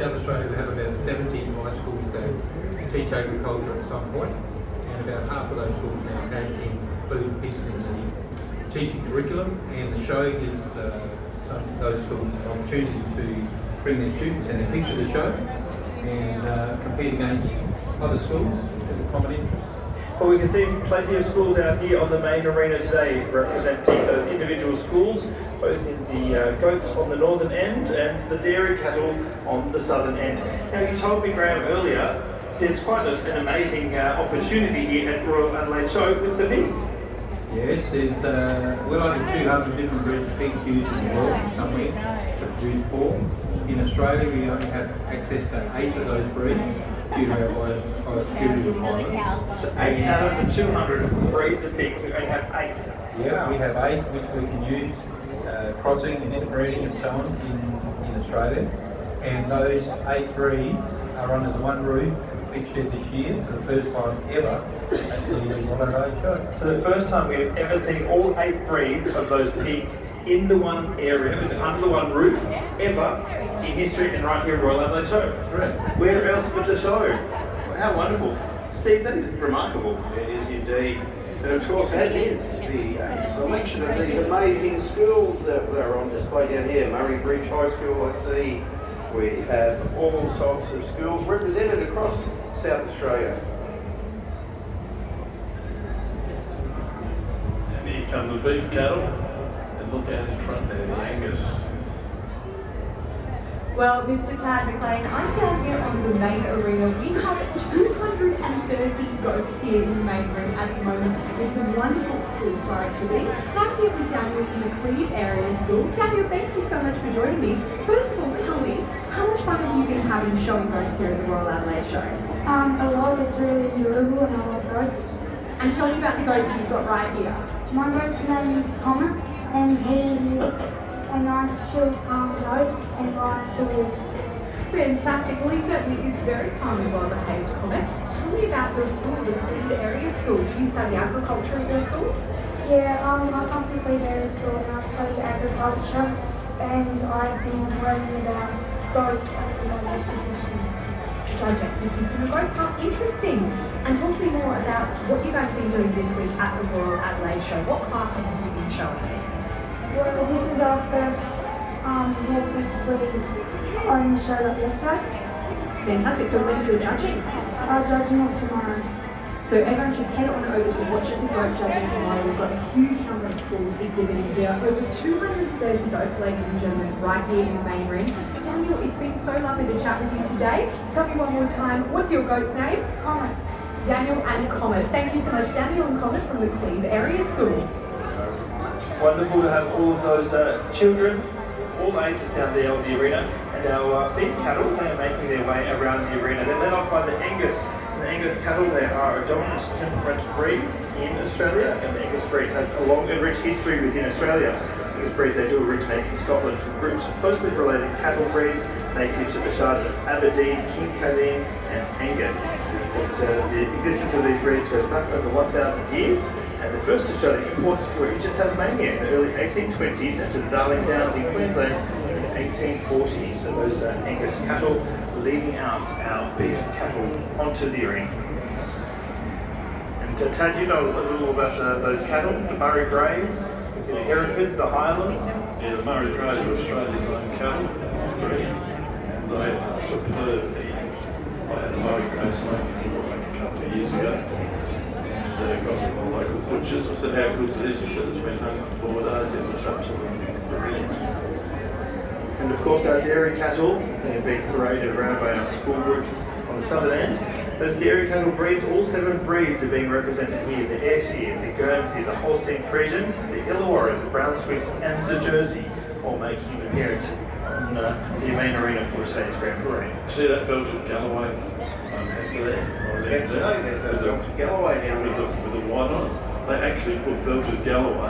South Australia we have about 70 high schools that teach agriculture at some point, and about half of those schools now have included pigs in the teaching curriculum, and the show gives those schools an opportunity to bring their students and their pigs to the show and compete against other schools as a common interest. Well, we can see plenty of schools out here on the main arena today representing those individual schools, both in the goats on the northern end and the dairy cattle on the southern end. Now, you told me, Graham, earlier, there's quite an amazing opportunity here at Royal Adelaide Show with the pigs. Yes, there's well over 200 different breeds of pigs used in the world somewhere to produce pork. In Australia, we only have access to 8 of those breeds due to our biosecurity requirements. So 8 out of the 200 breeds of pigs, we only have 8. Yeah, we have 8 which we can use crossing and interbreeding and so on in Australia. And those 8 breeds are under the one roof each year this year for the first time ever at the Royal Adelaide Show. So the first time we've ever seen all 8 breeds of those pigs in the one area, under the one roof, ever in history, and right here at Royal Adelaide Show. Correct. Where else but the show? How wonderful. Steve, that is remarkable. It is indeed. And of course, as is the selection of these amazing schools that are on display down here. Murray Bridge High School, I see. We have all sorts of schools represented across South Australia. And here come the beef cattle, and look out in front there, the Angus. Well, Mr. Tad McLean, I'm down here on the main arena. We have 230 goats here in the main room at the moment with some wonderful schools for exhibiting. And I'm here with Daniel in the Cleve Area School. Daniel, thank you so much for joining me. First of all, tell me, how much fun have you been having showing goats here at the Royal Adelaide Show? A lot. It's really enjoyable and I love goats. And tell me about the goat that you've got right here. My goat's name is Comet and he is a nice chill, calm goat and likes to walk. Fantastic. Well, he certainly is very calm and well behaved, Comet. Tell me about your school, the Cleve Area School. Do you study agriculture at your school? Yeah, I come to Cleve Area School and I study agriculture and I've been learning about goats and the digestive systems. Digestive system of goats, how interesting. And talk to me more about what you guys have been doing this week at the Royal Adelaide Show. What classes have you been showing? Well, this is our first walk with Cleve on the show that yesterday. Fantastic. So when's your judging? Our judging is tomorrow. So everyone should head on over to watch the goat judging tomorrow. We've got a huge number of schools exhibiting here. Over 230 goats, ladies and gentlemen, right here in the main room. Daniel, it's been so lovely to chat with you today. Tell me one more time, what's your goat's name? Comet. Daniel and Comet. Thank you so much, Daniel and Comet from the Cleve Area School. Wonderful to have all of those children, all ages down there on the arena, and our beef cattle, they are making their way around the arena. They're led off by the Angus. And the Angus cattle, they are a dominant temperament breed in Australia, and the Angus breed has a long and rich history within Australia. The Angus breed, they do originate in Scotland from groups of closely related cattle breeds, native to the shards of Aberdeen, Kincardine, and Angus. But the existence of these breeds goes back over 1,000 years, and the first Australian imports were into Tasmania in the early 1820s and to the Darling Downs in Queensland in the 1840s. So those Angus cattle leading out our beef cattle onto the arena. And Tad, you know a little about those cattle, the Murray Greys, the Herefords, the Highlands? Yeah, the Murray Greys are Australia's own cattle breed, and they are superb eating. I had a Murray Grey snake a couple of years ago, and got to the local butchers. I said, how good's this? He said, it's been hung for 4 days. It was absolutely brilliant. And of course our dairy cattle, they're being paraded around by our school groups on the southern end. Those dairy cattle breeds, all 7 breeds are being represented here. The Ayrshire, the Guernsey, the Holstein Friesians, the Illawarra, the Brown Swiss and the Jersey, all making an appearance on the main arena for today's Grand Parade. See that Belgian Galloway heifer there? There's a Belgian Galloway down there. With the white on it. They actually put Belgian Galloway